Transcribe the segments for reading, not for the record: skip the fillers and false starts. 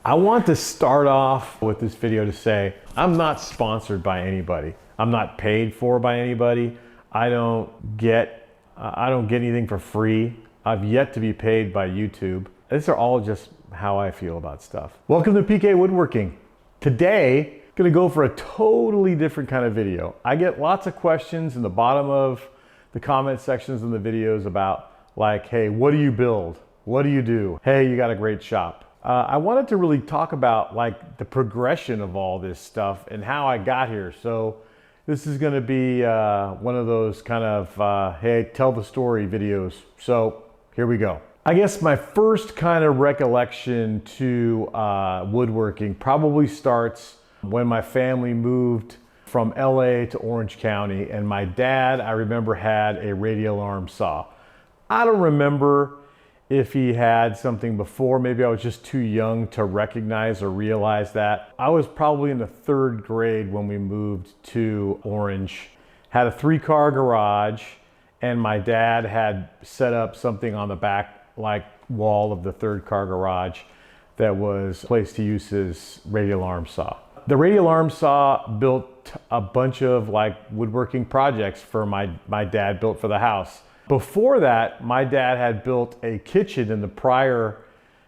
I want to start off with this video to say, I'm not sponsored by anybody. I'm not paid for by anybody. I don't get anything for free. I've yet to be paid by YouTube. These are all just how I feel about stuff. Welcome to PK Woodworking. Today, I'm gonna go for a totally different kind of video. I get lots of questions in the bottom of the comment sections in the videos about like, hey, what do you build? What do you do? Hey, you got a great shop. I wanted to really talk about like the progression of all this stuff and how I got here. So this is going to be one of those kind of, hey, tell the story videos. So here we go. I guess my first kind of recollection to woodworking probably starts when my family moved from LA to Orange County, and my dad, I remember, had a radial arm saw. I don't remember if he had something before. Maybe I was just too young to recognize or realize that. I was probably in the 3rd grade when we moved to Orange. Had a 3-car garage, and my dad had set up something on the back like wall of the 3rd-car garage that was a place to use his radial arm saw. The radial arm saw built a bunch of like woodworking projects for my dad built for the house. Before that, my dad had built a kitchen in the prior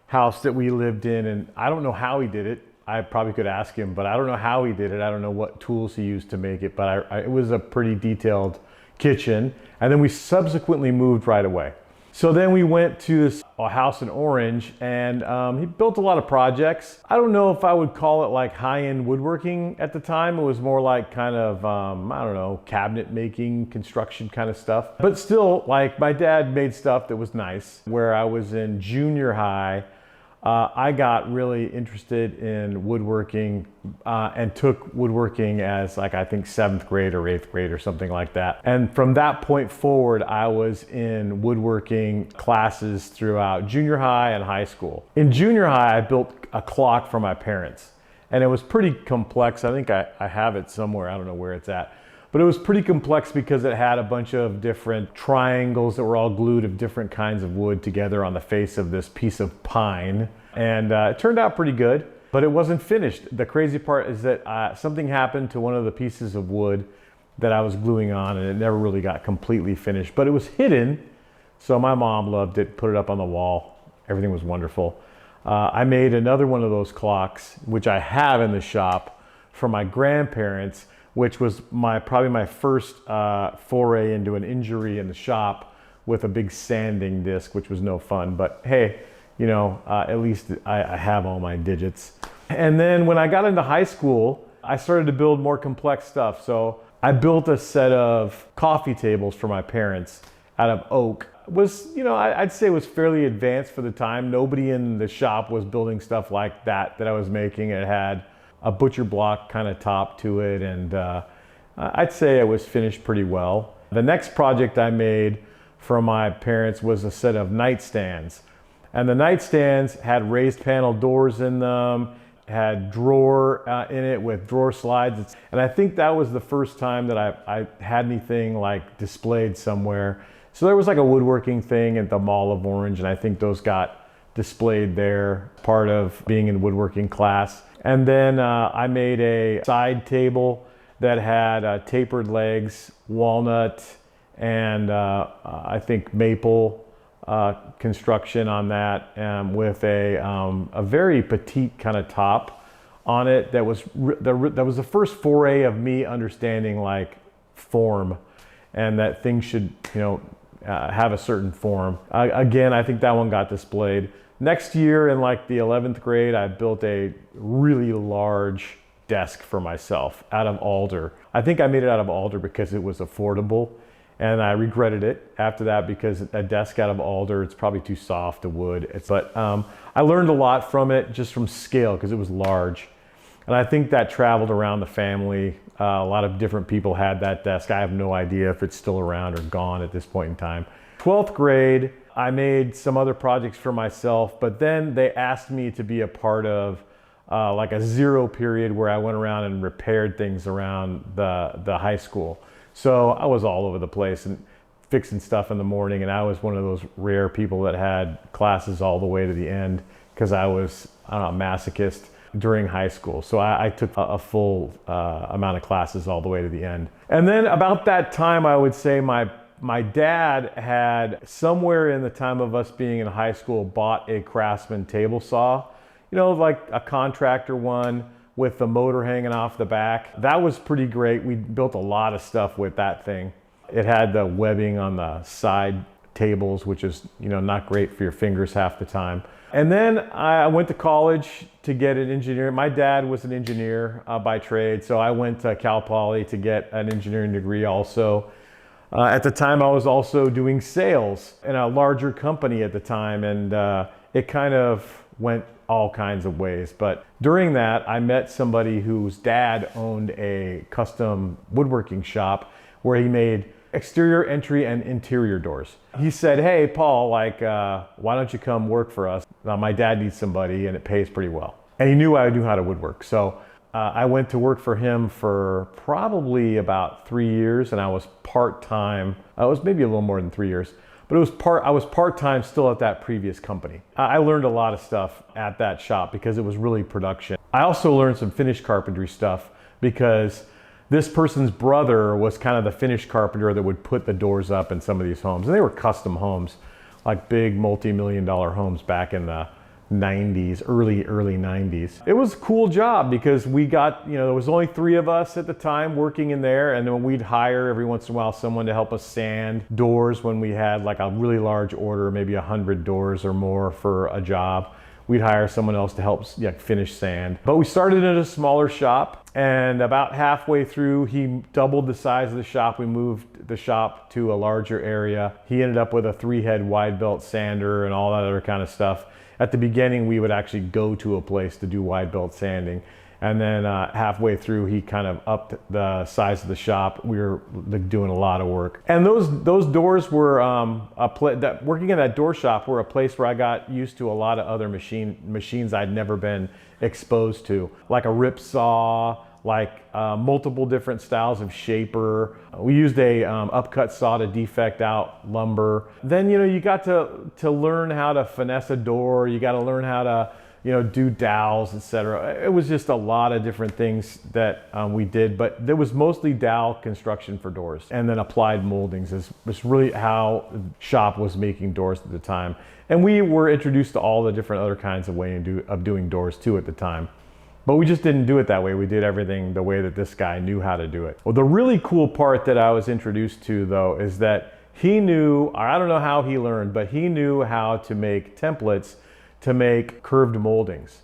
house that we lived in, and I don't know how he did it. I probably could ask him, but I don't know how he did it. I don't know what tools he used to make it, but it was a pretty detailed kitchen. And then we subsequently moved right away. So then we went to this house in Orange, and he built a lot of projects. I don't know if I would call it like high-end woodworking at the time. It was more like kind of, I don't know, cabinet making, construction kind of stuff. But still, like, my dad made stuff that was nice. Where I was in junior high, I got really interested in woodworking and took woodworking as like, I think 7th grade or 8th grade or something like that. And from that point forward, I was in woodworking classes throughout junior high and high school. In junior high, I built a clock for my parents, and it was pretty complex. I think I have it somewhere. I don't know where it's at. But it was pretty complex because it had a bunch of different triangles that were all glued of different kinds of wood together on the face of this piece of pine. And it turned out pretty good, but it wasn't finished. The crazy part is that something happened to one of the pieces of wood that I was gluing on, and it never really got completely finished. But it was hidden, so my mom loved it, put it up on the wall. Everything was wonderful. I made another one of those clocks, which I have in the shop, for my grandparents, which was probably my first foray into an injury in the shop with a big sanding disc, which was no fun. But hey, you know, at least I have all my digits. And then when I got into high school, I started to build more complex stuff. So I built a set of coffee tables for my parents out of oak. It was, you know, I'd say it was fairly advanced for the time. Nobody in the shop was building stuff like that I was making. It had a butcher block kind of top to it, and I'd say it was finished pretty well. The next project I made for my parents was a set of nightstands, and the nightstands had raised panel doors in them, had drawer in it with drawer slides, and I think that was the first time that I had anything like displayed somewhere. So there was like a woodworking thing at the Mall of Orange, and I think those got displayed there, part of being in woodworking class. And then I made a side table that had tapered legs, walnut, and I think maple construction on that, with a very petite kind of top on it. That was the first foray of me understanding like form, and that things should, you know, have a certain form. Again, I think that one got displayed. Next year, in like the 11th grade, I built a really large desk for myself out of alder. I think I made it out of alder because it was affordable, and I regretted it after that because a desk out of alder, it's probably too soft to wood. But I learned a lot from it, just from scale, because it was large. And I think that traveled around the family. A lot of different people had that desk. I have no idea if it's still around or gone at this point in time. 12th grade, I made some other projects for myself, but then they asked me to be a part of like a zero period where I went around and repaired things around the high school. So I was all over the place and fixing stuff in the morning, and I was one of those rare people that had classes all the way to the end because I was I don't know, masochist during high school. So I took a full amount of classes all the way to the end. And then about that time, I would say my dad had, somewhere in the time of us being in high school, bought a Craftsman table saw, you know, like a contractor one with the motor hanging off the back. That was pretty great. We built a lot of stuff with that thing. It had the webbing on the side tables, which is, you know, not great for your fingers half the time. And then I went to college to get an engineer. My dad was an engineer by trade, so I went to Cal Poly to get an engineering degree also. At the time, I was also doing sales in a larger company at the time, and it kind of went all kinds of ways. But during that, I met somebody whose dad owned a custom woodworking shop where he made exterior entry and interior doors. He said, "Hey, Paul, like, why don't you come work for us? My dad needs somebody and it pays pretty well." And he knew I knew how to woodwork. So I went to work for him for probably about 3 years, and I was part-time. I was maybe a little more than 3 years, but I was part-time still at that previous company. I learned a lot of stuff at that shop because it was really production. I also learned some finish carpentry stuff because this person's brother was kind of the finish carpenter that would put the doors up in some of these homes. And they were custom homes, like big multi-million-dollar homes back in the 90s, early 90s. It was a cool job because we got, you know, there was only 3 of us at the time working in there, and then we'd hire every once in a while someone to help us sand doors when we had like a really large order, maybe 100 doors or more for a job. We'd hire someone else to help finish sand. But we started in a smaller shop, and about halfway through, he doubled the size of the shop. We moved the shop to a larger area. He ended up with a 3-head wide belt sander and all that other kind of stuff. At the beginning, we would actually go to a place to do wide belt sanding. And then halfway through, he kind of upped the size of the shop. We were doing a lot of work. And those doors were, working in that door shop were a place where I got used to a lot of other machines I'd never been exposed to, like a rip saw, like multiple different styles of shaper. We used a upcut saw to defect out lumber. Then, you know, you got to learn how to finesse a door. You got to learn how to, you know, do dowels, etc. It was just a lot of different things that we did, but there was mostly dowel construction for doors, and then applied moldings was really how the shop was making doors at the time. And we were introduced to all the different other kinds of ways of doing doors too at the time. But we just didn't do it that way. We did everything the way that this guy knew how to do it. Well, the really cool part that I was introduced to, though, is that he knew, or I don't know how he learned, but he knew how to make templates to make curved moldings.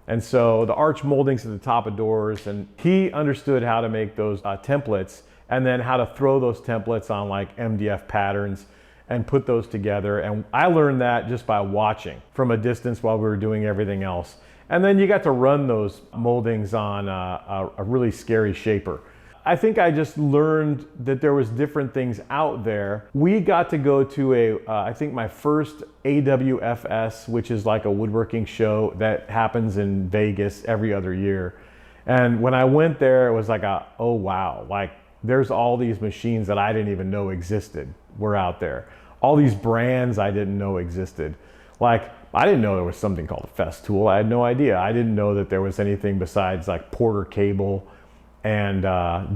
And so the arch moldings at the top of doors, and he understood how to make those templates, and then how to throw those templates on like MDF patterns and put those together. And I learned that just by watching from a distance while we were doing everything else. And then you got to run those moldings on a really scary shaper. I think I just learned that there was different things out there. We got to go to I think my first AWFS, which is like a woodworking show that happens in Vegas every other year. And when I went there, it was like, oh wow, like there's all these machines that I didn't even know existed were out there. All these brands I didn't know existed. Like, I didn't know there was something called a Festool. I had no idea. I didn't know that there was anything besides like Porter Cable and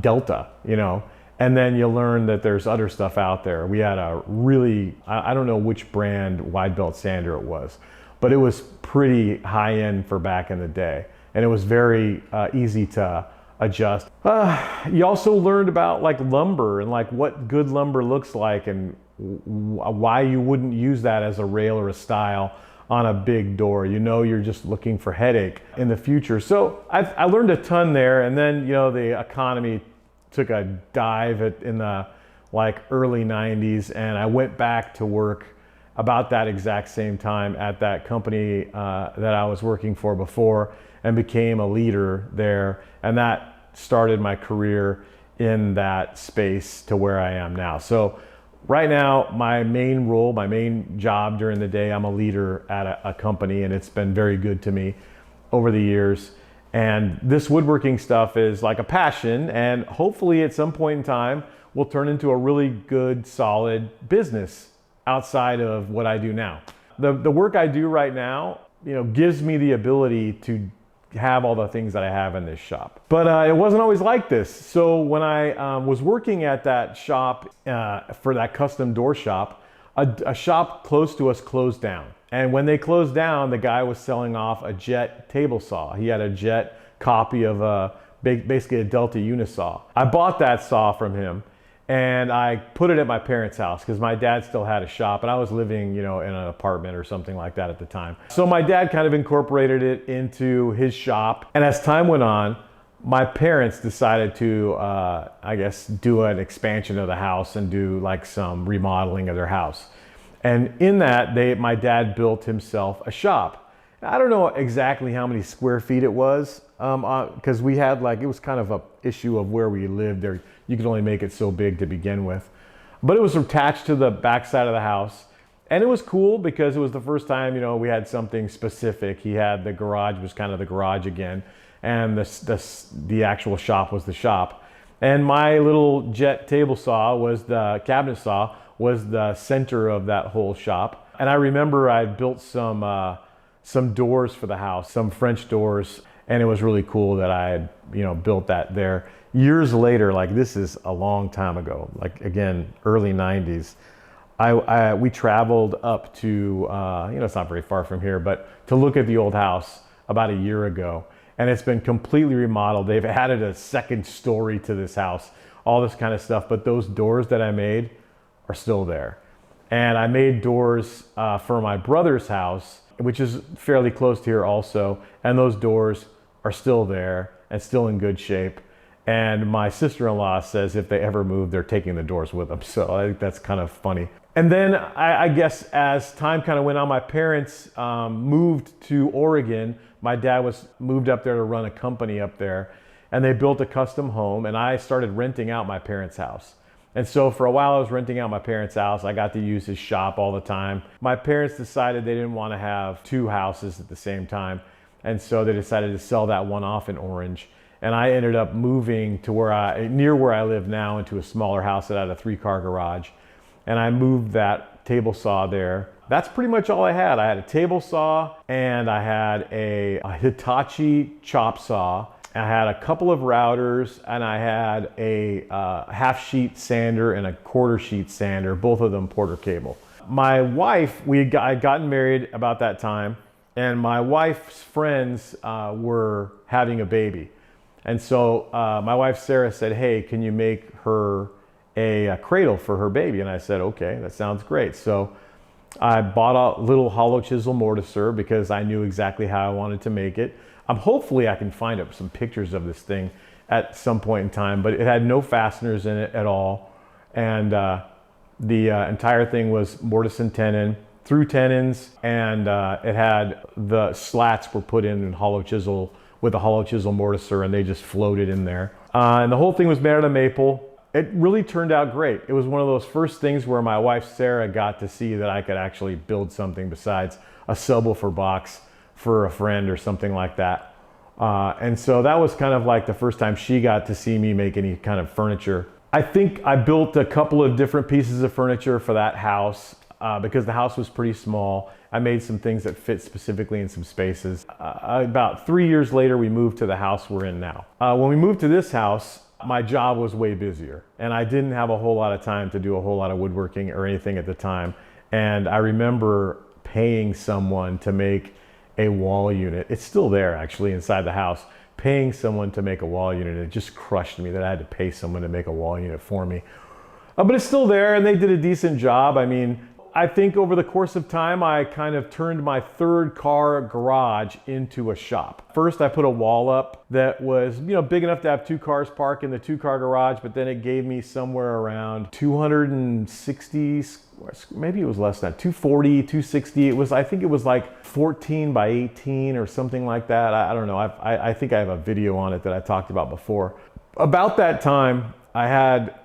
Delta, you know. And then you learn that there's other stuff out there. We had a really, I don't know which brand wide belt sander it was, but it was pretty high end for back in the day. And it was very easy to adjust. You also learned about like lumber and like what good lumber looks like, and why you wouldn't use that as a rail or a stile on a big door. You know, you're just looking for headache in the future. So I learned a ton there. And then, you know, the economy took a dive in the like early 90s, and I went back to work about that exact same time at that company that I was working for before, and became a leader there. And that started my career in that space to where I am now. So right now, my main role, my main job during the day, I'm a leader at a company, and it's been very good to me over the years. And this woodworking stuff is like a passion, and hopefully at some point in time will turn into a really good, solid business outside of what I do now. The work I do right now, gives me the ability to have all the things that I have in this shop. But it wasn't always like this. So when I was working at that shop for that custom door shop, a shop close to us closed down. And when they closed down, the guy was selling off a Jet table saw. He had a Jet copy of basically a Delta Unisaw. I bought that saw from him, and I put it at my parents' house because my dad still had a shop and I was living, in an apartment or something like that at the time. So my dad kind of incorporated it into his shop. And as time went on, my parents decided to, I guess, do an expansion of the house and do like some remodeling of their house. And in that, my dad built himself a shop. I don't know exactly how many square feet it was, because we had it was kind of a issue of where we lived there. You could only make it so big to begin with. But it was attached to the back side of the house. And it was cool because it was the first time, we had something specific. He had the garage was kind of the garage again. And the actual shop was the shop. And my little Jet table saw was the cabinet saw was the center of that whole shop. And I remember I built some doors for the house, some French doors. And it was really cool that I had, built that there. Years later, this is a long time ago, again, early 90s, we traveled up to, it's not very far from here, but to look at the old house about a year ago. And it's been completely remodeled. They've added a second story to this house, all this kind of stuff. But those doors that I made are still there. And I made doors for my brother's house, which is fairly close to here also. And those doors are still there and still in good shape. And my sister-in-law says if they ever move, they're taking the doors with them. So I think that's kind of funny. And then I guess as time kind of went on, my parents moved to Oregon. My dad moved up there to run a company up there, and they built a custom home, and I started renting out my parents' house. And so for a while I was renting out my parents' house. I got to use his shop all the time. My parents decided they didn't want to have two houses at the same time. And so they decided to sell that one off in Orange. And I ended up moving to near where I live now, into a smaller house that had a 3-car garage. And I moved that table saw there. That's pretty much all I had. I had a table saw, and I had a Hitachi chop saw. I had a couple of routers, and I had a half sheet sander and a quarter sheet sander, both of them Porter cable. My wife, I had gotten married about that time, and my wife's friends were having a baby. And so my wife, Sarah, said, hey, can you make her a cradle for her baby? And I said, okay, that sounds great. So I bought a little hollow chisel mortiser because I knew exactly how I wanted to make it. Hopefully I can find up some pictures of this thing at some point in time, but it had no fasteners in it at all. And the entire thing was mortise and tenon, through tenons, and it had the slats were put in hollow chisel with a hollow chisel mortiser, and they just floated in there. And the whole thing was made out of maple. It really turned out great. It was one of those first things where my wife, Sarah, got to see that I could actually build something besides a subwoofer box for a friend or something like that. And so that was kind of like the first time she got to see me make any kind of furniture. I think I built a couple of different pieces of furniture for that house because the house was pretty small. I made some things that fit specifically in some spaces. About 3 years later, we moved to the house we're in now. When we moved to this house, my job was way busier, and I didn't have a whole lot of time to do a whole lot of woodworking or anything at the time. And I remember paying someone to make a wall unit. It's still there actually inside the house. Paying someone to make a wall unit, it just crushed me that I had to pay someone to make a wall unit for me. But it's still there, and they did a decent job. I mean, I think over the course of time, I kind of turned my 3rd-car garage into a shop. First, I put a wall up that was, big enough to have 2 cars parked in the 2-car garage, but then it gave me somewhere around 260, maybe it was less than that, 240, 260. I think it was like 14 by 18 or something like that. I don't know. I think I have a video on it that I talked about before. About that time, I had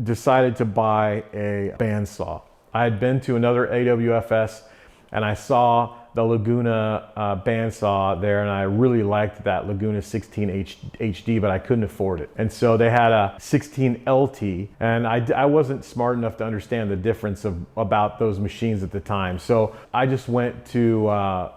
decided to buy a bandsaw. I had been to another AWFS, and I saw the Laguna bandsaw there, and I really liked that Laguna 16 HD, but I couldn't afford it. And so they had a 16 LT, and I wasn't smart enough to understand the difference about those machines at the time. So I just went to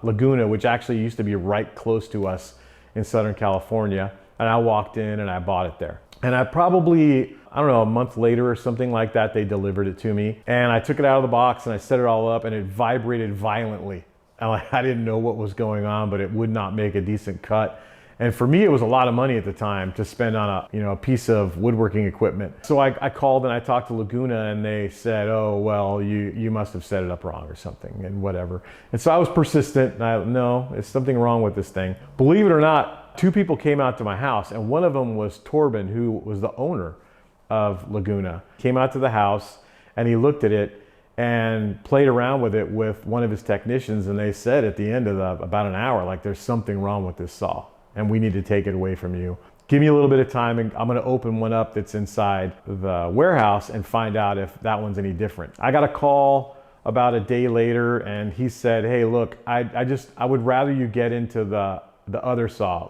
Laguna, which actually used to be right close to us in Southern California, and I walked in and I bought it there. And I probably, I don't know, a month later or something like that, they delivered it to me. And I took it out of the box and I set it all up, and it vibrated violently. And I didn't know what was going on, but it would not make a decent cut. And for me, it was a lot of money at the time to spend on a piece of woodworking equipment. So I called and I talked to Laguna, and they said, oh, well, you must have set it up wrong or something, and whatever. And so I was persistent, and no, there's something wrong with this thing. Believe it or not, 2 people came out to my house, and one of them was Torben, who was the owner of Laguna. Came out to the house and he looked at it and played around with it with one of his technicians, and they said at the end of about an hour, like, there's something wrong with this saw and we need to take it away from you. Give me a little bit of time and I'm gonna open one up that's inside the warehouse and find out if that one's any different. I got a call about a day later, and he said, hey, look, I would rather you get into the other saw,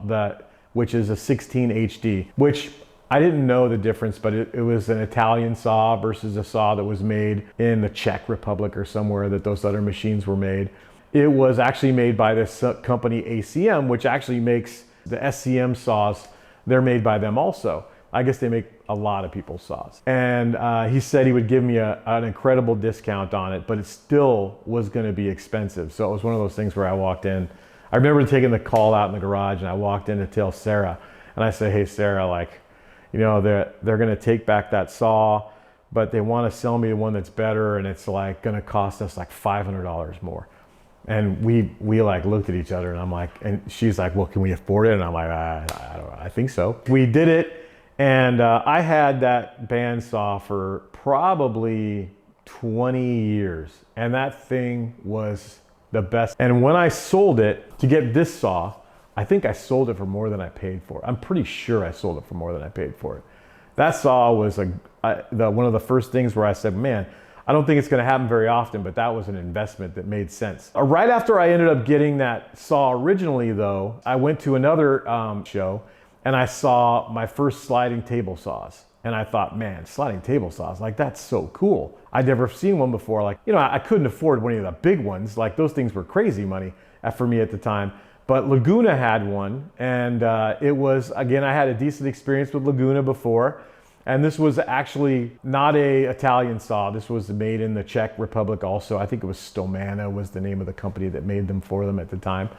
which is a 16 HD, which I didn't know the difference, but it was an Italian saw versus a saw that was made in the Czech Republic or somewhere that those other machines were made. It was actually made by this company ACM, which actually makes the SCM saws. They're made by them also. I guess they make a lot of people's saws. And he said he would give me an incredible discount on it, but it still was gonna be expensive. So it was one of those things where I walked in. I remember taking the call out in the garage, and I walked in to tell Sarah, and I said, hey, Sarah, like, they're gonna take back that saw, but they wanna sell me one that's better, and it's like gonna cost us like $500 more. And we like looked at each other, and I'm like, and she's like, well, can we afford it? And I'm like, I don't know, I think so. We did it, and I had that bandsaw for probably 20 years, and that thing was the best. And when I sold it to get this saw, I think I sold it for more than I paid for it. I'm pretty sure I sold it for more than I paid for it. That saw was one of the first things where I said, man, I don't think it's gonna happen very often, but that was an investment that made sense. Right after I ended up getting that saw originally though, I went to another show, and I saw my first sliding table saws. And I thought, man, sliding table saws, like, that's so cool. I'd never seen one before. Like, I couldn't afford one of the big ones. Like, those things were crazy money for me at the time. But Laguna had one, and it was, again, I had a decent experience with Laguna before. And this was actually not a Italian saw. This was made in the Czech Republic also. I think it was Stomana was the name of the company that made them for them at the time.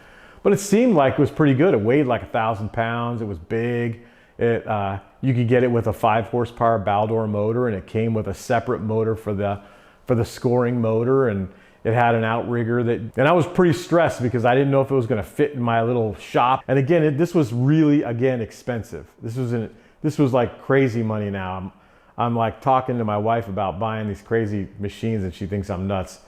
But it seemed like it was pretty good. It weighed like 1,000 pounds. It was big. You could get it with a 5 horsepower Baldor motor, and it came with a separate motor for the scoring motor, and it had an outrigger and I was pretty stressed because I didn't know if it was going to fit in my little shop. And again, this was really, again, expensive. This was like crazy money now. I'm like talking to my wife about buying these crazy machines, and she thinks I'm nuts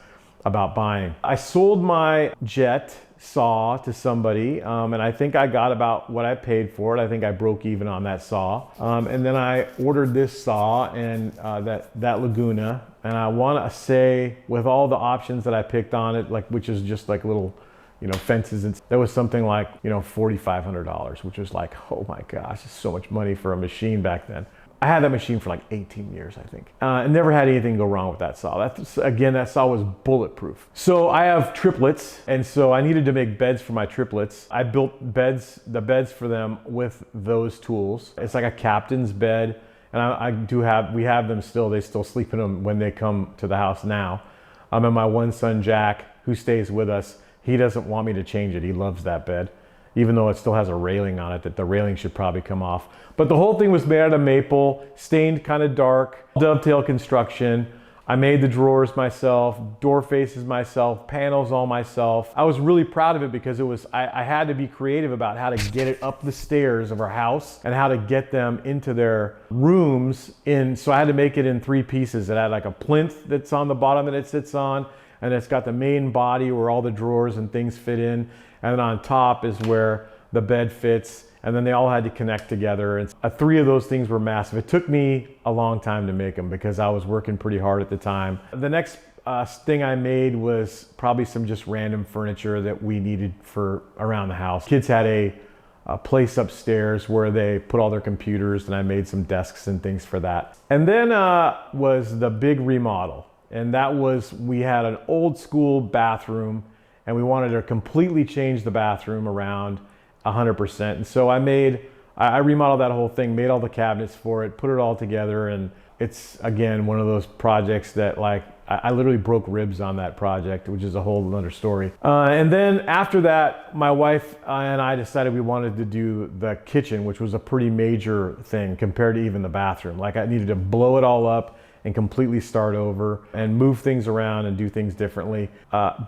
about buying. I sold my Jet saw to somebody, and I think I got about what I paid for it. I think I broke even on that saw. And then I ordered this saw and that Laguna, and I want to say, with all the options that I picked on it, like, which is just like little, fences, and there was something like, $4,500, which was like, oh my gosh, it's so much money for a machine back then. I had that machine for like 18 years, I think. And never had anything go wrong with that saw. That saw was bulletproof. So I have triplets, and so I needed to make beds for my triplets. I built the beds for them with those tools. It's like a captain's bed, and we have them still. They still sleep in them when they come to the house now. And my one son, Jack, who stays with us, he doesn't want me to change it. He loves that bed, even though it still has a railing on it, that the railing should probably come off. But the whole thing was made out of maple, stained kind of dark, dovetail construction. I made the drawers myself, door faces myself, panels all myself. I was really proud of it because I had to be creative about how to get it up the stairs of our house and how to get them into their rooms. So I had to make it in 3 pieces. It had like a plinth that's on the bottom that it sits on, and it's got the main body where all the drawers and things fit in. And then on top is where the bed fits. And then they all had to connect together. And 3 of those things were massive. It took me a long time to make them because I was working pretty hard at the time. The next thing I made was probably some just random furniture that we needed for around the house. Kids had a place upstairs where they put all their computers, and I made some desks and things for that. And then was the big remodel. And that was, we had an old school bathroom and we wanted to completely change the bathroom around 100%. And so I remodeled that whole thing, made all the cabinets for it, put it all together. And it's, again, one of those projects that, like, I literally broke ribs on that project, which is a whole other story. And then after that, my wife and I decided we wanted to do the kitchen, which was a pretty major thing compared to even the bathroom. Like, I needed to blow it all up and completely start over and move things around and do things differently.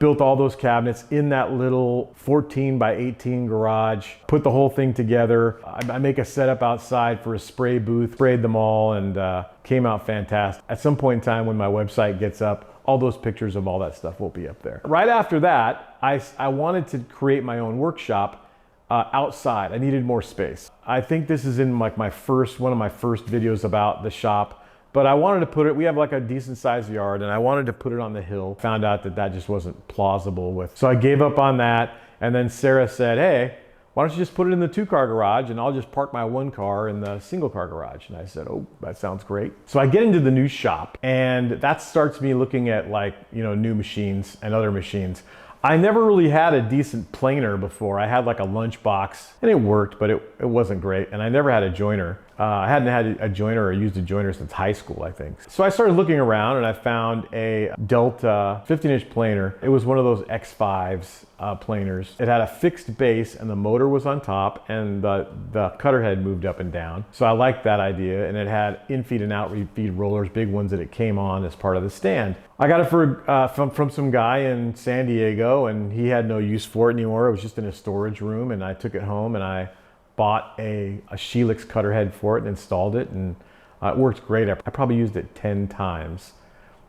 Built all those cabinets in that little 14 by 18 garage, put the whole thing together. I make a setup outside for a spray booth, sprayed them all, and came out fantastic. At some point in time when my website gets up, all those pictures of all that stuff will be up there. Right after that, I wanted to create my own workshop outside. I needed more space. I think this is in like one of my first videos about the shop. But I wanted to put it, we have like a decent sized yard, and I wanted to put it on the hill. Found out that that just wasn't plausible with. So I gave up on that. And then Sarah said, hey, why don't you just put it in the 2-car garage and I'll just park my 1 car in the single car garage. And I said, oh, that sounds great. So I get into the new shop, and that starts me looking at, like, you know, new machines and other machines. I never really had a decent planer before. I had like a lunchbox and it worked, but it wasn't great. And I never had a joiner. I hadn't had a joiner or used a joiner since high school, I think. So I started looking around and I found a Delta 15-inch planer. It was one of those X5s planers. It had a fixed base and the motor was on top, and the cutter head moved up and down. So I liked that idea, and it had in-feed and out-feed rollers, big ones that it came on as part of the stand. I got it from some guy in San Diego, and he had no use for it anymore. It was just in a storage room, and I took it home and I bought a Helix cutter head for it and installed it, and it worked great. I probably used it 10 times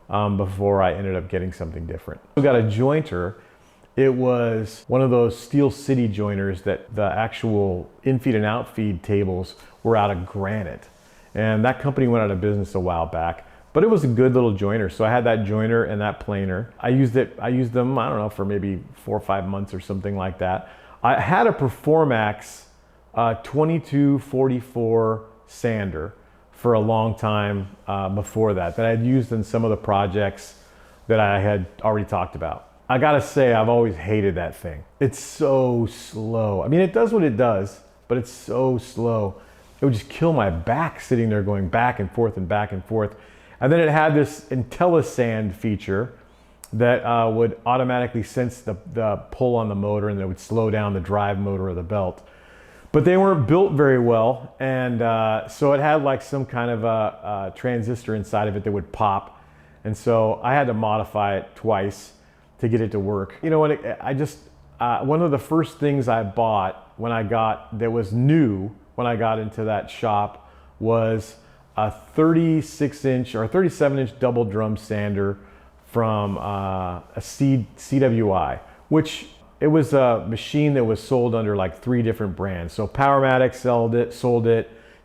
before I ended up getting something different. We got a jointer. It was one of those Steel City joiners that the actual in-feed and out-feed tables were out of granite. And that company went out of business a while back, but it was a good little joiner. So I had that joiner and that planer. I used them, I don't know, for maybe 4 or 5 months or something like that. I had a Performax 2244 sander for a long time before that I'd used in some of the projects that I had already talked about. I gotta say, I've always hated that thing. It's so slow. I mean, it does what it does, but it's so slow. It would just kill my back sitting there going back and forth and back and forth. And then it had this IntelliSand feature that would automatically sense the pull on the motor, and it would slow down the drive motor of the belt. But they weren't built very well, and so it had like some kind of a transistor inside of it that would pop. And so I had to modify it twice to get it to work. You know what, one of the first things I bought that was new when I got into that shop was a 36-inch or 37-inch double drum sander from a CWI, which it was a machine that was sold under like 3 different brands. So Powermatic sold it,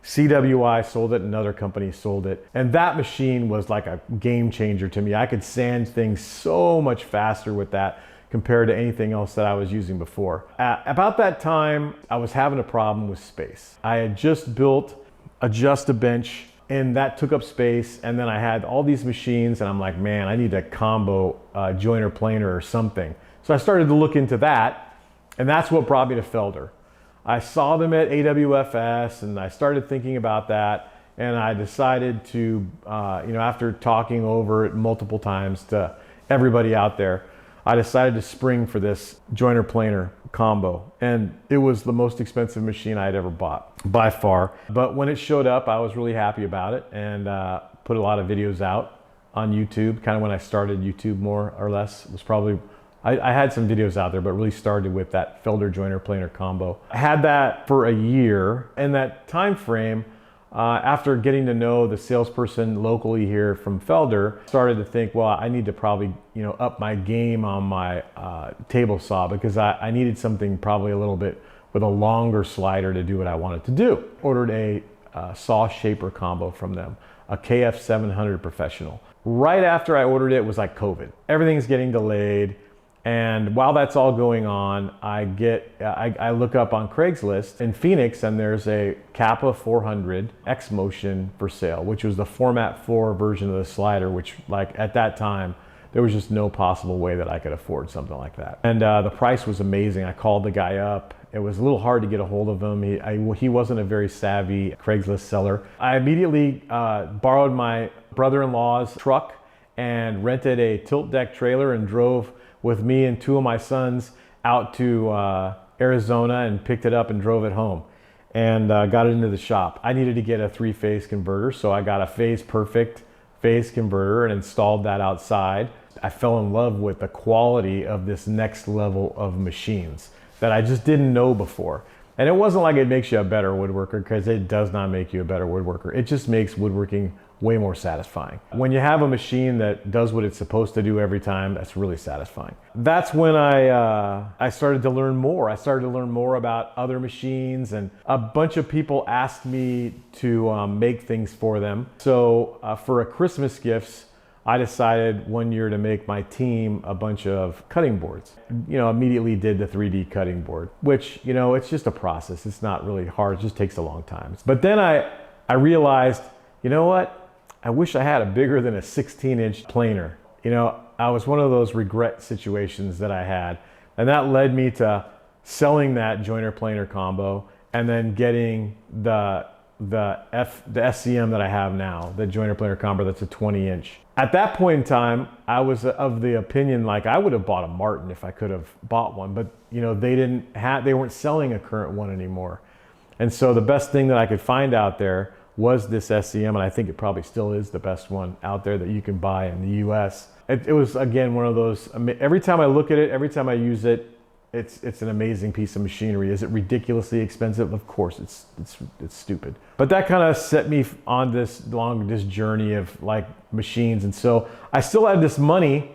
CWI sold it, another company sold it. And that machine was like a game changer to me. I could sand things so much faster with that compared to anything else that I was using before. About that time, I was having a problem with space. I had just built a Just-A-Bench, and that took up space. And then I had all these machines, and I'm like, man, I need a combo joiner planer or something. So I started to look into that, and that's what brought me to Felder. I saw them at AWFS, and I started thinking about that, and I decided to, after talking over it multiple times to everybody out there, I decided to spring for this joiner planer combo. And it was the most expensive machine I had ever bought, by far. But when it showed up, I was really happy about it, and put a lot of videos out on YouTube. Kind of when I started YouTube, more or less. It was probably, I had some videos out there, but really started with that Felder joiner planer combo. I had that for a year. In that time frame, after getting to know the salesperson locally here from Felder, started to think, well, I need to probably up my game on my table saw, because I needed something probably a little bit with a longer slider to do what I wanted to do. Ordered a saw shaper combo from them, a KF 700 Professional. right after I ordered it was like COVID. Everything's getting delayed. And while that's all going on, I look up on Craigslist in Phoenix, and there's a Kappa 400 X Motion for sale, which was the Format 4 version of the slider, which like at that time, there was just no possible way that I could afford something like that. And the price was amazing. I called the guy up. It was a little hard to get a hold of him. He wasn't a very savvy Craigslist seller. I immediately borrowed my brother-in-law's truck and rented a tilt deck trailer and drove with me and two of my sons out to Arizona and picked it up and drove it home and got it into the shop. I needed to get a 3-phase converter, so I got a phase perfect phase converter and installed that outside. I fell in love with the quality of this next level of machines that I just didn't know before. And it wasn't like it makes you a better woodworker, because it does not make you a better woodworker. It just makes woodworking way more satisfying. When you have a machine that does what it's supposed to do every time, that's really satisfying. That's when I started to learn more. I started to learn more about other machines, and a bunch of people asked me to make things for them. So for a Christmas gifts, I decided one year to make my team a bunch of cutting boards. You know, immediately did the 3D cutting board, which, you know, it's just a process. It's not really hard, it just takes a long time. But then I realized, you know what? I wish I had a bigger than a 16-inch planer. You know, I was one of those regret situations that I had, and that led me to selling that joiner planer combo and then getting the SCM that I have now, the joiner planer combo that's a 20-inch. At that point in time, I was of the opinion like I would have bought a Martin if I could have bought one, but you know, they weren't selling a current one anymore. And so the best thing that I could find out there was this SCM, and I think it probably still is the best one out there that you can buy in the US. It was, again, one of those, every time I look at it, every time I use it, it's an amazing piece of machinery. Is it ridiculously expensive? Of course, it's stupid. But that kind of set me on this journey of like machines. And so I still had this money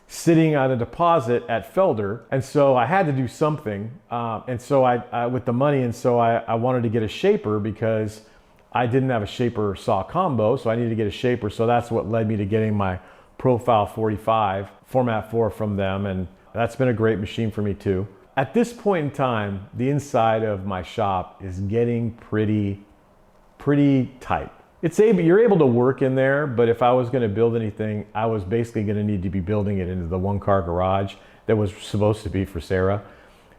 sitting on a deposit at Felder. And so I had to do something. And so I with the money, and so I wanted to get a shaper because I didn't have a shaper saw combo, so I needed to get a shaper. So that's what led me to getting my Profile 45 Format 4 from them, and that's been a great machine for me too. At this point in time, the inside of my shop is getting pretty tight. You're able to work in there, but if I was going to build anything, I was basically going to need to be building it into the one-car garage that was supposed to be for Sarah.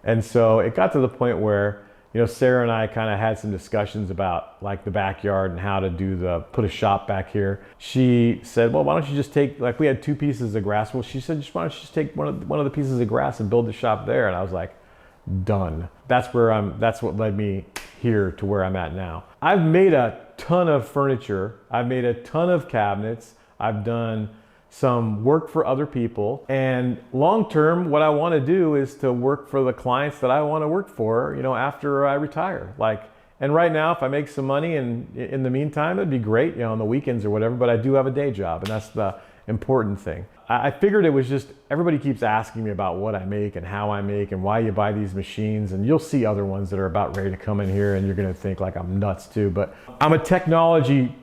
And so it got to the point where, you know, Sarah and I kind of had some discussions about like the backyard and how to put a shop back here. She said, well, why don't you just take, like we had 2 pieces of grass. Well, she said, why don't you just take one of the pieces of grass and build the shop there? And I was like, done. That's what led me here to where I'm at now. I've made a ton of furniture. I've made a ton of cabinets. I've done some work for other people, and long term what I want to do is to work for the clients that I want to work for, you know, after I retire. And right now, if I make some money and in the meantime, it'd be great, you know, on the weekends or whatever, but I do have a day job, and that's the important thing. I figured it was just, everybody keeps asking me about what I make and how I make and why you buy these machines, and you'll see other ones that are about ready to come in here and you're going to think like I'm nuts too, but I'm a technology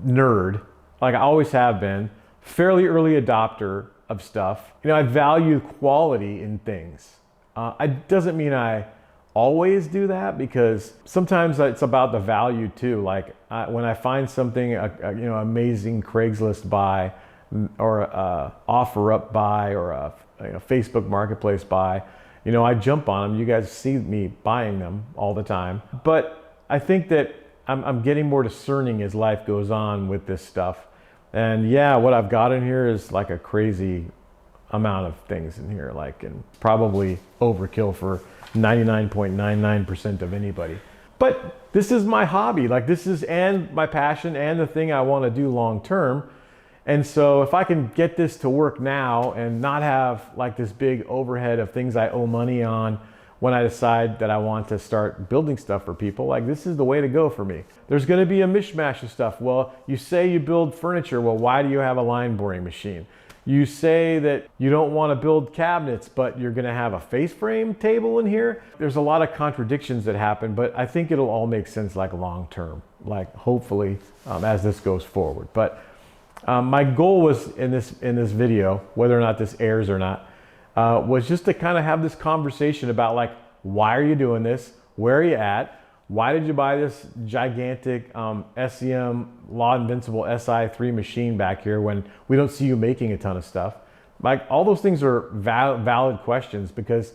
nerd, like I always have been. Fairly early adopter of stuff. You know, I value quality in things. It doesn't mean I always do that, because sometimes it's about the value too. Like when I find something, you know, amazing Craigslist buy or a offer up buy or a Facebook Marketplace buy, you know, I jump on them. You guys see me buying them all the time. But I think that I'm getting more discerning as life goes on with this stuff. And yeah, what I've got in here is like a crazy amount of things in here, like, and probably overkill for 99.99% of anybody. But this is my hobby, like this is, and my passion and the thing I want to do long term. And so if I can get this to work now and not have like this big overhead of things I owe money on when I decide that I want to start building stuff for people, like this is the way to go for me. There's going to be a mishmash of stuff. Well, you say you build furniture. Well, why do you have a line boring machine? You say that you don't want to build cabinets, but you're going to have a face frame table in here. There's a lot of contradictions that happen, but I think it'll all make sense like long term, like hopefully as this goes forward. But My goal was in this video, whether or not this airs or not, was just to kind of have this conversation about like, why are you doing this? Where are you at? Why did you buy this gigantic SEM Law Invincible SI3 machine back here when we don't see you making a ton of stuff? Like, all those things are valid questions, because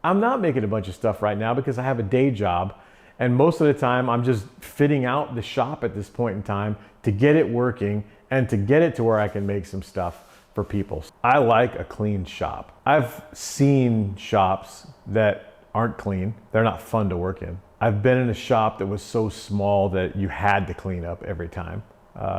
I'm not making a bunch of stuff right now because I have a day job. And most of the time I'm just fitting out the shop at this point in time to get it working and to get it to where I can make some stuff for people. I like a clean shop. I've seen shops that aren't clean. They're not fun to work in. I've been in a shop that was so small that you had to clean up every time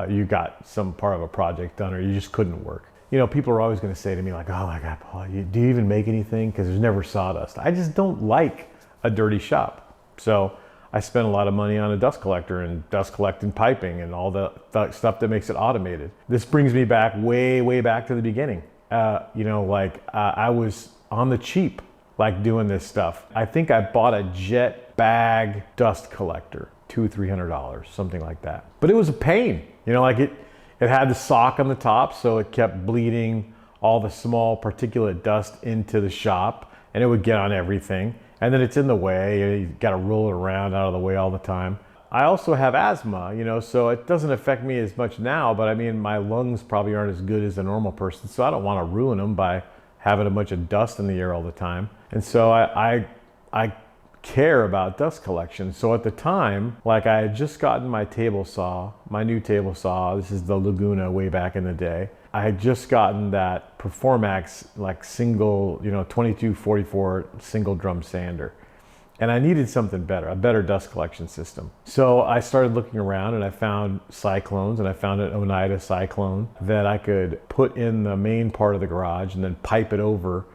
you got some part of a project done, or you just couldn't work. You know, people are always going to say to me like, oh my God, Paul, do you even make anything? Because there's never sawdust. I just don't like a dirty shop. So I spent a lot of money on a dust collector and dust collecting piping and all the stuff that makes it automated. This brings me back way back to the beginning. You know, like I was on the cheap, like doing this stuff. I think I bought a jet bag dust collector, $200-300, something like that. But it was a pain. You know, like it had the sock on the top, so it kept bleeding all the small particulate dust into the shop, and it would get on everything. And then it's in the way, you got to roll it around out of the way all the time. I also have asthma, you know, so it doesn't affect me as much now, but I mean, my lungs probably aren't as good as a normal person, so I don't want to ruin them by having a bunch of dust in the air all the time. And so I care about dust collection. So at the time, like, I had just gotten my table saw, my new table saw. This is the Laguna way back in the day. I had just gotten that Performax, like single, you know, 2244 single drum sander. And I needed something better, a better dust collection system. So I started looking around and I found cyclones, and I found an Oneida cyclone that I could put in the main part of the garage and then pipe it over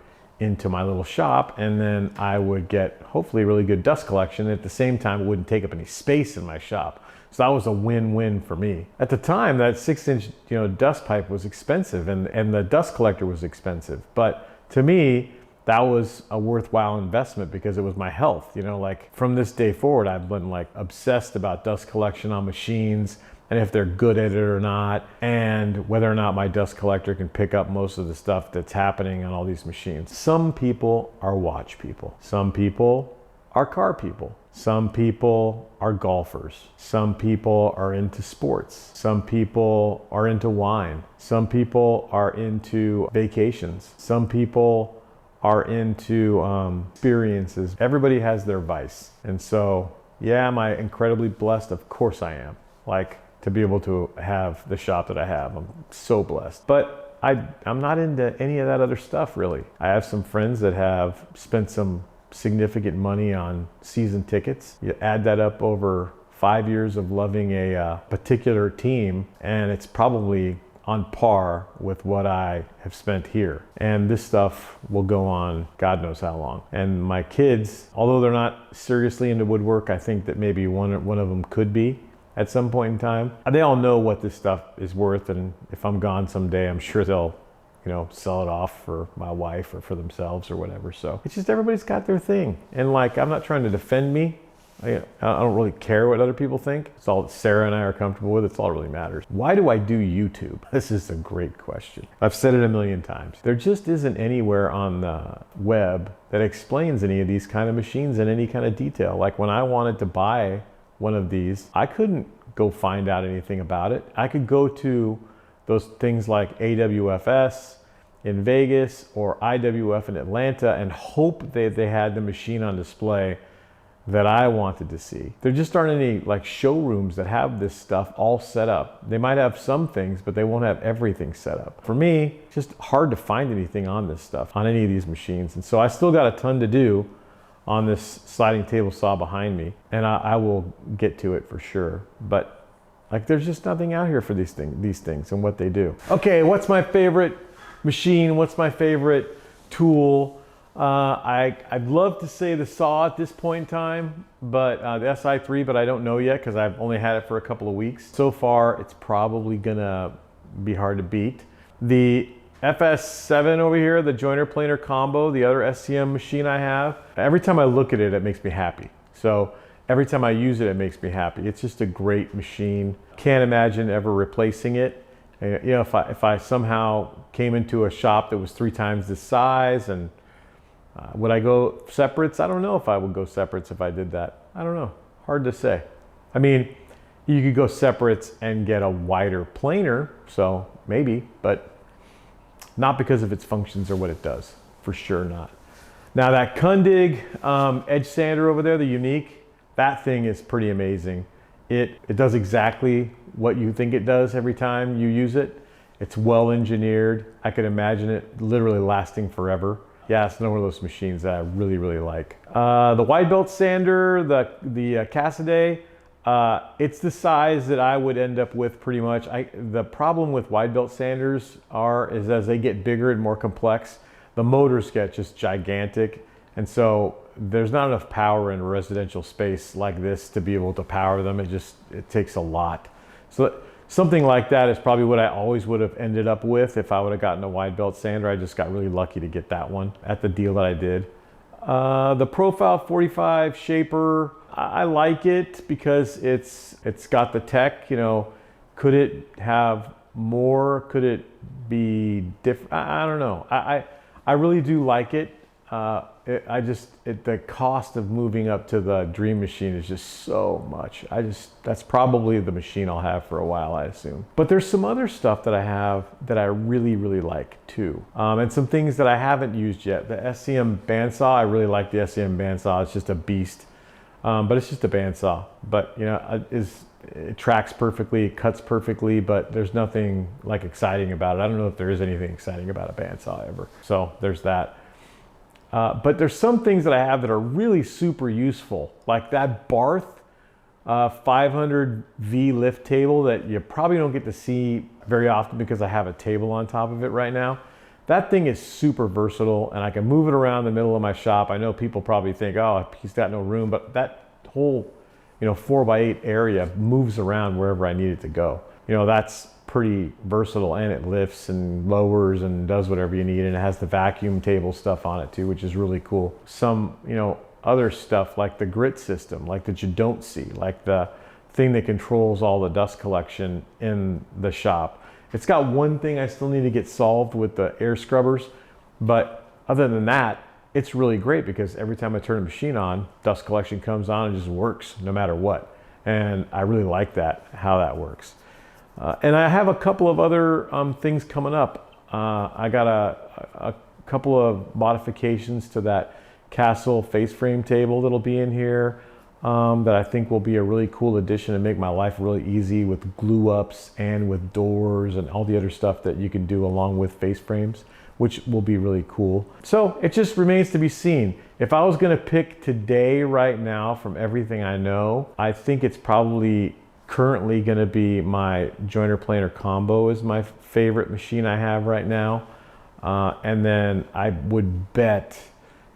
into my little shop, and then I would get hopefully really good dust collection. At the same time, it wouldn't take up any space in my shop. So that was a win-win for me. At the time, that 6-inch, you know, dust pipe was expensive, and the dust collector was expensive. But to me, that was a worthwhile investment because it was my health. You know, like from this day forward, I've been like obsessed about dust collection on machines, and if they're good at it or not, and whether or not my dust collector can pick up most of the stuff that's happening on all these machines. Some people are watch people. Some people are car people. Some people are golfers. Some people are into sports. Some people are into wine. Some people are into vacations. Some people are into experiences. Everybody has their vice. And so, yeah, am I incredibly blessed? Of course I am. Like, to be able to have the shop that I have, I'm so blessed. But I'm not into any of that other stuff, really. I have some friends that have spent some significant money on season tickets. You add that up over 5 years of loving a particular team, and it's probably on par with what I have spent here. And this stuff will go on God knows how long. And my kids, although they're not seriously into woodwork, I think that maybe one of them could be at some point in time. They all know what this stuff is worth, and if I'm gone someday, I'm sure they'll, you know, sell it off for my wife or for themselves or whatever. So it's just, everybody's got their thing. And like, I'm not trying to defend me. I don't really care what other people think. It's all that Sarah and I are comfortable with. It's all that really matters. Why do I do YouTube? This is a great question. I've said it a million times. There just isn't anywhere on the web that explains any of these kind of machines in any kind of detail. Like, when I wanted to buy one of these, I couldn't go find out anything about it. I could go to those things like AWFS in Vegas or IWF in Atlanta and hope they had the machine on display that I wanted to see. There just aren't any like showrooms that have this stuff all set up. They might have some things, but they won't have everything set up. For me, it's just hard to find anything on this stuff, on any of these machines. And so I still got a ton to do on this sliding table saw behind me, and I will get to it for sure. But like, there's just nothing out here for these things and what they do. Okay, what's my favorite machine? What's my favorite tool? I'd love to say the saw at this point in time, but the SI3, but I don't know yet because I've only had it for a couple of weeks. So far, it's probably gonna be hard to beat. The FS7 over here, the joiner planer combo, the other SCM machine I have, every time I look at it, it makes me happy. So every time I use it, it makes me happy. It's just a great machine. Can't imagine ever replacing it. You know, if I somehow came into a shop that was 3 times this size, and would I go separates? I don't know if I would go separates if I did that. I don't know. Hard to say. I mean, you could go separates and get a wider planer, so maybe, but not because of its functions or what it does. For sure not. Now that Kundig edge sander over there, the Unique, that thing is pretty amazing. It does exactly what you think it does every time you use it. It's well engineered. I could imagine it literally lasting forever. Yeah, it's one of those machines that I really, really like. The wide belt sander, the Cassaday, it's the size that I would end up with pretty much. The problem with wide belt sanders is as they get bigger and more complex, the motors get just gigantic. And so there's not enough power in a residential space like this to be able to power them. It takes a lot. So something like that is probably what I always would have ended up with if I would have gotten a wide belt sander. I just got really lucky to get that one at the deal that I did. The Profile 45 shaper, I like it because it's got the tech. You know, could it have more? Could it be different? I don't know. I really do like it. The cost of moving up to the Dream Machine is just so much. That's probably the machine I'll have for a while, I assume. But there's some other stuff that I have that I really, really like too. And some things that I haven't used yet. The SCM bandsaw, I really like the SCM bandsaw. It's just a beast. But it's just a bandsaw. But you know, it tracks perfectly, it cuts perfectly, but there's nothing like exciting about it. I don't know if there is anything exciting about a bandsaw ever. So there's that. But there's some things that I have that are really super useful, like that Barth 500V lift table that you probably don't get to see very often because I have a table on top of it right now. That thing is super versatile, and I can move it around the middle of my shop. I know people probably think, oh, he's got no room, but that whole 4x8 area moves around wherever I need it to go. You know, that's pretty versatile, and it lifts and lowers and does whatever you need, and it has the vacuum table stuff on it too, which is really cool. Some other stuff like the grit system, like that you don't see, like the thing that controls all the dust collection in the shop. It's got one thing I still need to get solved with the air scrubbers, but other than that, it's really great because every time I turn a machine on, dust collection comes on and just works no matter what. And I really like that, how that works. And I have a couple of other things coming up. I got a couple of modifications to that Castle face frame table that'll be in here that I think will be a really cool addition and make my life really easy with glue ups and with doors and all the other stuff that you can do along with face frames, which will be really cool. So it just remains to be seen. If I was gonna pick today right now from everything I know, I think it's probably currently going to be my joiner planer combo is my favorite machine I have right now. And then I would bet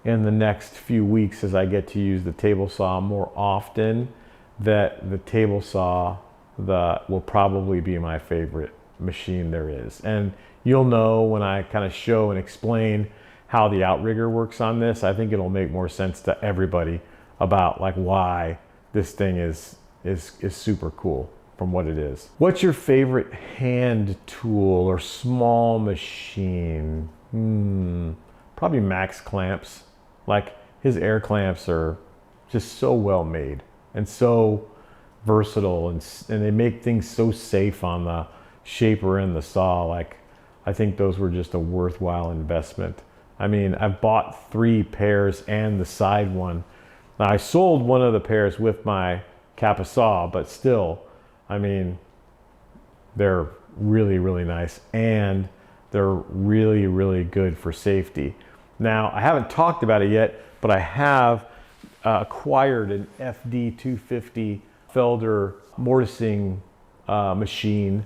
in the next few weeks as I get to use the table saw more often that the table saw will probably be my favorite machine there is. And you'll know when I kind of show and explain how the outrigger works on this. I think it'll make more sense to everybody about like why this thing is super cool from what it is. What's your favorite hand tool or small machine? Probably Max clamps. Like his air clamps are just so well made and so versatile, and they make things so safe on the shaper and the saw. Like I think those were just a worthwhile investment. I mean, I've bought 3 pairs and the side one. Now I sold one of the pairs with my Kappa saw, but still, I mean, they're really, really nice, and they're really, really good for safety. Now, I haven't talked about it yet, but I have acquired an FD250 Felder mortising machine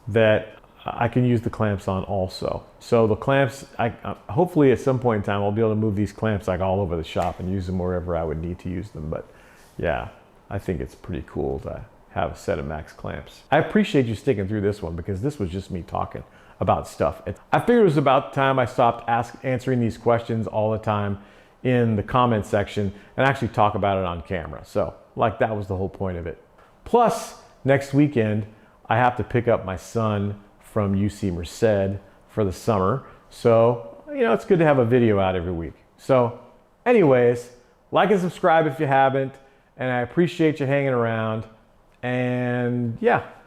that I can use the clamps on also. So the clamps, hopefully at some point in time, I'll be able to move these clamps like all over the shop and use them wherever I would need to use them. But yeah, I think it's pretty cool to have a set of Max clamps. I appreciate you sticking through this one because this was just me talking about stuff. I figured it was about time I stopped answering these questions all the time in the comment section and actually talk about it on camera. So like that was the whole point of it. Plus next weekend, I have to pick up my son from UC Merced for the summer. So, you know, it's good to have a video out every week. So anyways, like and subscribe if you haven't, and I appreciate you hanging around. And yeah,